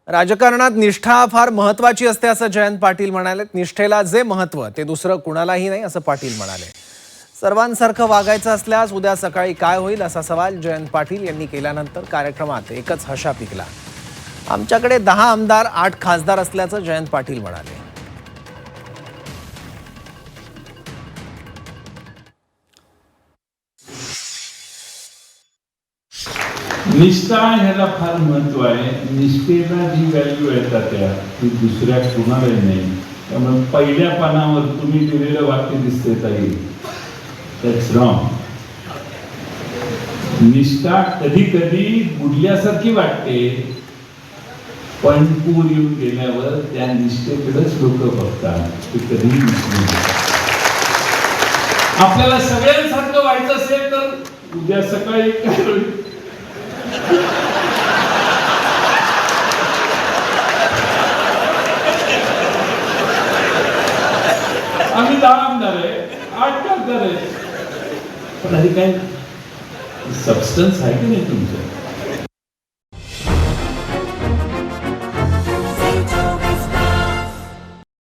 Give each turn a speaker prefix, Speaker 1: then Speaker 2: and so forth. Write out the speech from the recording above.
Speaker 1: राजकारणात निष्ठा फार महत्त्वाची असते असं जयंत पाटील म्हणाले. निष्ठेला जे महत्त्व ते दुसरं कुणालाही नाही असं पाटील म्हणाले. सर्वांसारखं वागायचं असल्यास उद्या सकाळी काय होईल असा सवाल जयंत पाटील यांनी केल्यानंतर कार्यक्रमात एकच हशा पिकला. आमच्याकडे 10 आमदार 8 खासदार असल्याचं जयंत पाटील म्हणाले.
Speaker 2: निष्ठा ह्याला फार महत्व आहे. निष्ठेला जी व्हॅल्यू येतात त्या ती दुसऱ्या कुणालाही नाही. त्यामुळे पहिल्या पानावर तुम्ही दिलेलं वाक्य दिसते ताई, दॅट्स रॉंग. निष्ठा कधी कधी बुडल्यासारखी वाटते, पण पूर येऊन गेल्यावर त्या निष्ठेकडेच लोक बघतात. ते कधीही आपल्याला सगळ्यांसारखं व्हायचं असेल तर उद्या सकाळी काय होईल? आम्ही 10 आमदार आहे, 8 खासदार आहे, पण आधी काय सबस्टन्स आहे की नाही तुमचं?